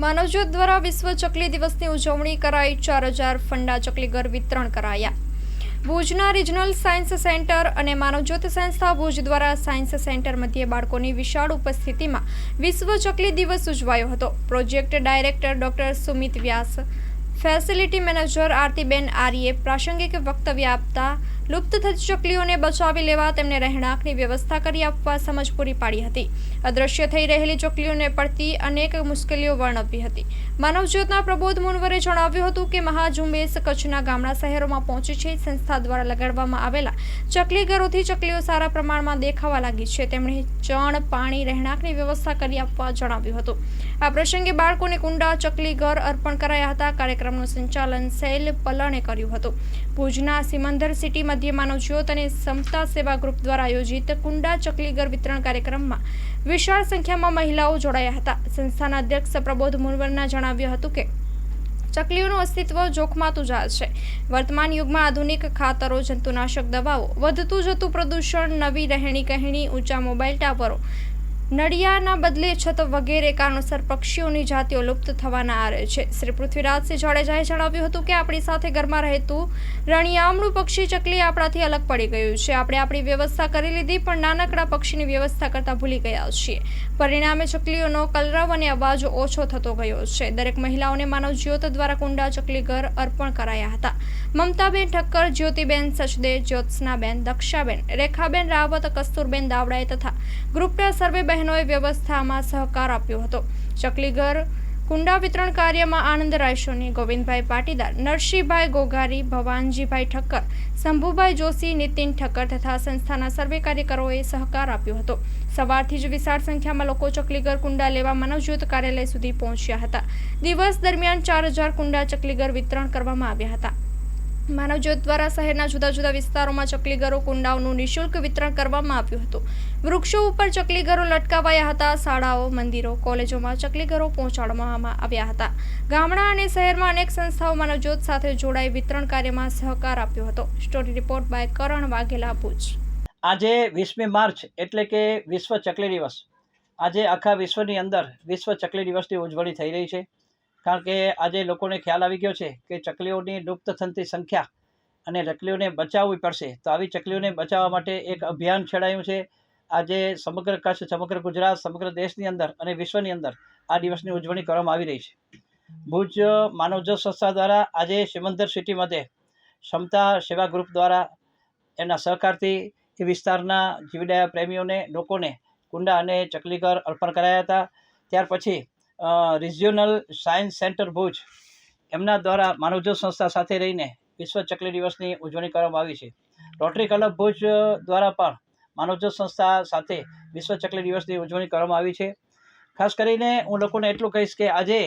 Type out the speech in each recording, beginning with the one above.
માનવજ્યોત દ્વારા વિશ્વ ચકલી દિવસની ઉજવણી કરાઈ। 4000 ફંડા ચકલીઘર વિતરણ કરાયા। ભુજના રિજનલ સાયન્સ સેન્ટર અને માનવજ્યોત સંસ્થા ભુજ દ્વારા સાયન્સ સેન્ટર મધ્યે બાળકોની વિશાળ ઉપસ્થિતિમાં વિશ્વ ચકલી દિવસ ઉજવાયો હતો। પ્રોજેક્ટ ડાયરેક્ટર ડોક્ટર સુમિત વ્યાસ, ફેસિલિટી મેનેજર આરતીબેન આર્યે પ્રાસંગિક વક્તવ્ય આપતા લુપ્ત થતી ચકલીઓને બચાવી લેવા તેમને રહેણાંકની વ્યવસ્થા કરી આપવા સમજ પૂરી પાડી હતી। અદ્રશ્ય થઈ રહેલી ચકલીઓને પડતી અનેક મુશ્કેલીઓ વર્ણવી હતી। માનવજ્યોતના પ્રબોધ મુનવરે જણાવ્યું હતું કે મહાઝુંબેશ કચ્છના ગામડા શહેરોમાં પહોંચી છે। સંસ્થા દ્વારા લગાડવામાં આવેલા ચકલીઘરોથી ચકલીઓ સારા પ્રમાણમાં દેખાવા લાગી છે। તેમણે ચણ, પાણી, રહેણાંકની વ્યવસ્થા કરી આપવા જણાવ્યું હતું। આ પ્રસંગે બાળકોને કુંડા ચકલીઘર અર્પણ કરાયા હતા। કાર્યક્રમનું સંચાલન શૈલ પલણે કર્યું હતું। ભુજના સિમંદર સિટી મધ્ય માનવજ્યોત અને સમતા સેવા ગ્રુપ દ્વારા આયોજિત કુંડા ચકલીઘર વિતરણ કાર્યક્રમમાં વિશાળ સંખ્યામાં મહિલાઓ જોડાયા હતા। સંસ્થાના અધ્યક્ષ પ્રબોધ મુનવરના જણાવ્યું હતું કે ચકલીઓનું અસ્તિત્વ જોખમાતું જાય છે। વર્તમાન યુગમાં આધુનિક ખાતરો, જંતુનાશક દવાઓ, વધતું જતું પ્રદૂષણ, નવી રહેણી કહેણી, ઊંચા મોબાઈલ ટાવરો, નડિયાના બદલે છત વગેરે કારણોસર પક્ષીઓની જાતિઓ લુપ્ત થવાના આરે છે। શ્રી પૃથ્વીરાજસિંહ જાડેજાએ જણાવ્યું હતું કે આપણી સાથે ઘરમાં રહેતું રણિયામણું પક્ષી ચકલી આપણાથી અલગ પડી ગયું છે। આપણે આપણી વ્યવસ્થા કરી લીધી પણ નાનકડા પક્ષીની વ્યવસ્થા કરતા ભૂલી ગયા છીએ। પરિણામે ચકલીઓનો કલરવ અને અવાજ ઓછો થતો ગયો છે। દરેક મહિલાઓને માનવજ્યોત દ્વારા કુંડા ચકલીઘર અર્પણ કરાયા હતા। મમતાબેન ઠક્કર, જ્યોતિબેન સચદે, જ્યોત્સનાબેન, દક્ષાબેન, રેખાબેન રાવત, કસ્તુરબેન દાવડાએ તથા ગ્રુપના સર્વે બહેનોએ વ્યવસ્થામાં સહકાર આપ્યો હતો। ચકલીઘર કુંડા વિતરણ કાર્યમાં આનંદ રાયસોની, ગોવિંદભાઈ પાટીદાર, નરસિંહભાઈ ગોગારી, ભવાનજીભાઈ ઠક્કર, શંભુભાઈ જોશી, નીતિન ઠક્કર તથા સંસ્થાના સર્વે કાર્યકરોએ સહકાર આપ્યો હતો। સવારથી જ વિશાળ સંખ્યામાં લોકો ચકલીઘર કુંડા લેવા માનવજ્યોત કાર્યાલય સુધી પહોંચ્યા હતા। દિવસ દરમિયાન 4000 કુંડા ચકલીઘર વિતરણ કરવામાં આવ્યા હતા। માનવજ્યોત દ્વારા શહેરના જુદા જુદા વિસ્તારોમાં ચકલીઘરો કુંડાઓનું નિઃશુલ્ક વિતરણ કરવામાં આવ્યું હતું। વૃક્ષો ઉપર ચકલીઘરો લટકાવાયા હતા। શાળાઓ, મંદિરો, કોલેજોમાં ચકલીઘરો પહોંચાડવામાં આવ્યા હતા। ગામડા અને શહેરમાં અનેક સંસ્થાઓ માનવજ્યોત સાથે જોડાઈ વિતરણ કાર્યમાં સહકાર આપ્યો હતો। સ્ટોરી રિપોર્ટ બાય કરણ વાઘેલા, ભુજ। આજે 20મી માર્ચ એટલે કે વિશ્વ ચકલી દિવસ। આજે આખા વિશ્વની અંદર વિશ્વ ચકલી દિવસની ઉજવણી થઈ રહી છે। કારણ કે આજે લોકોને ખ્યાલ આવી ગયો છે કે ચકલીઓની લુપ્ત થતી સંખ્યા અને ચકલીઓને બચાવવી પડશે। તો આવી ચકલીઓને બચાવવા માટે એક અભિયાન છેડાયું છે। આજે સમગ્ર કચ્છ, સમગ્ર ગુજરાત, સમગ્ર દેશની અંદર અને વિશ્વની અંદર આ દિવસની ઉજવણી કરવામાં આવી રહી છે। ભુજ માનવજ્યોત સંસ્થા દ્વારા આજે સિમંદર સિટી મધ્યે સમતા સેવા ગ્રુપ દ્વારા એના સહકારથી એ વિસ્તારના જીવદયા પ્રેમીઓને, લોકોને કુંડા અને ચકલીઘર અર્પણ કરાયા હતા। ત્યાર પછી રિજિયોનલ સાયન્સ સેન્ટર ભુજ એમના દ્વારા માનવજ્યોત સંસ્થા સાથે રહીને વિશ્વ ચકલી દિવસની ઉજવણી કરવામાં આવી છે। રોટરી ક્લબ ભુજ દ્વારા પણ માનવજ્યોત સંસ્થા સાથે વિશ્વ ચકલી દિવસની ઉજવણી કરવામાં આવી છે। ખાસ કરીને હું લોકોને એટલું કહીશ કે આજે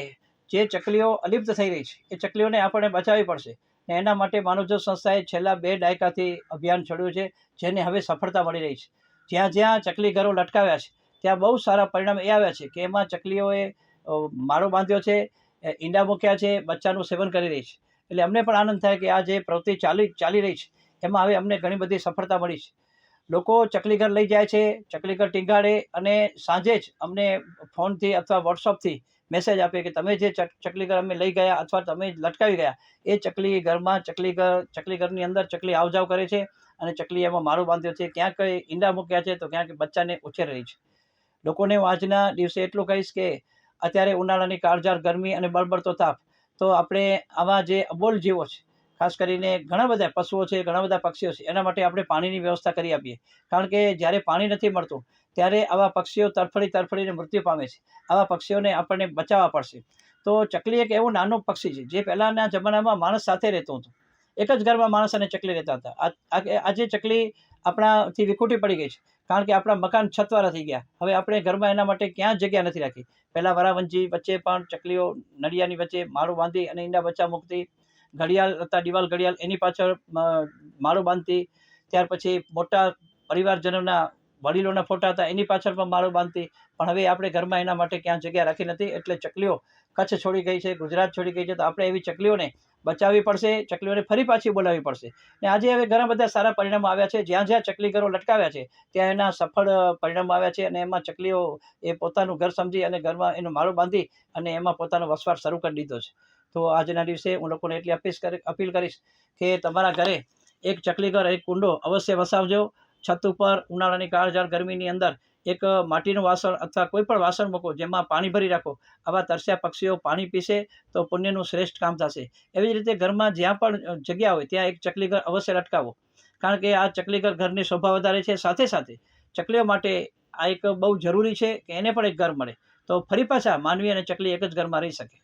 જે ચકલીઓ અલિપ્ત થઈ રહી છે એ ચકલીઓને આપણે બચાવવી પડશે ને એના માટે માનવજ્યોત સંસ્થાએ છેલ્લા 2 દાયકાથી અભિયાન છોડ્યું છે, જેને હવે સફળતા મળી રહી છે। જ્યાં જ્યાં ચકલીઘરો લટકાવ્યા છે ત્યાં બહુ સારા પરિણામ એ આવ્યા છે કે એમાં ચકલીઓએ માળો બાંધ્યો છે, ઈંડા મૂક્યા છે, બચ્ચાનું સેવન કરી રહી છે। એટલે અમને પણ આનંદ થાય કે આ જે પ્રવૃત્તિ ચાલી રહી છે એમાં હવે અમને ઘણી બધી સફળતા મળી છે। લોકો ચકલીઘર લઈ જાય છે, ચકલીઘર ટીંગાડે અને સાંજે જ અમને ફોનથી અથવા વોટ્સઅપથી મેસેજ આપે કે તમે જે ચકલીઘર અમે લઈ ગયા અથવા તમે લટકાવી ગયા એ ચકલીઘરમાં ચકલીઘરની અંદર ચકલી આવ જાવ કરે છે અને ચકલી એમાં માળો બાંધ્યો છે, ક્યાંક ઈંડા મૂક્યા છે તો ક્યાંક બચ્ચાને ઉછેરી રહી છે। લોકોને હું આજના દિવસે એટલું કહીશ કે અત્યારે ઉનાળાની કાળઝાળ ગરમી અને બળબડતો તાપ, તો આપણે આવા જે અબોલ જીવો છે, ખાસ કરીને ઘણા બધા પશુઓ છે, ઘણા બધા પક્ષીઓ છે, એના માટે આપણે પાણીની વ્યવસ્થા કરી આપીએ। કારણ કે જ્યારે પાણી નથી મળતું ત્યારે આવા પક્ષીઓ તડફડીને મૃત્યુ પામે છે। આવા પક્ષીઓને આપણને બચાવવા પડશે। તો ચકલી એક એવું નાનું પક્ષી છે જે પહેલાંના જમાનામાં માણસ સાથે રહેતું હતું। એક જ ઘરમાં માણસ અને ચકલી રહેતા હતા। આજે ચકલી આપણાથી વિખૂટી પડી ગઈ છે કારણ કે આપણા મકાન છતવાળા થઈ ગયા। હવે આપણે ઘરમાં એના માટે ક્યાં જગ્યા નથી રાખી। પહેલાં વરાવંજી વચ્ચે પણ ચકલીઓ નડિયાની વચ્ચે માળું બાંધી અને ઈંડા બચ્ચા મૂકતી, ઘડિયાળ હતા, દિવાલ ઘડિયાળ, એની પાછળ માળું બાંધતી। ત્યાર પછી મોટા પરિવારજનોના વડીલોના ફોટા હતા એની પાછળ પણ માળું બાંધતી। પણ હવે આપણે ઘરમાં એના માટે ક્યાં જગ્યા રાખી નથી, એટલે ચકલીઓ કચ્છ છોડી ગઈ છે, ગુજરાત છોડી ગઈ છે, તો આપણે એવી ચકલીઓને બચાવવી પડશે, ચકલીઓને ફરી પાછી બોલાવવી પડશે. ને આજે હવે ઘણા બધા સારા પરિણામો આવ્યા છે. જ્યાં જ્યાં ચકલી ઘરો લટકાવ્યા છે ત્યાં એના સફળ પરિણામો આવ્યા છે, અને એમાં ચકલીઓ એ પોતાનું ઘર સમજી અને ઘરમાં એનો માળો બાંધી અને એમાં પોતાનો વસવાટ શરૂ કરી દીધો છે. તો આજના દિવસે હું લોકોને એટલી અપીલ કરીશ કે તમારા ઘરે એક ચકલી ઘર, એક કુંડો અવશ્ય વસાવજો. છત ઉપર ઉનાળાની કાળઝાળ ગરમીની અંદર એક માટીનું વાસણ અથવા કોઈ પણ વાસણ મૂકો, જેમાં પાણી ભરી રાખો. આવા તરસ્યા પક્ષીઓ પાણી પીશે તો પુણ્યનું શ્રેષ્ઠ કામ થશે. એવી જ રીતે ઘરમાં જ્યાં પણ જગ્યા હોય ત્યાં એક ચકલી ઘર અવશ્ય લટકાવો, કારણ કે આ ચકલી ઘર ઘરની શોભા વધારે છે. સાથે સાથે ચકલીઓ માટે આ એક બહુ જરૂરી છે કે એને પણ એક ઘર મળે, તો ફરી પાછા માનવી અને ચકલી એક જ ઘરમાં રહી શકે.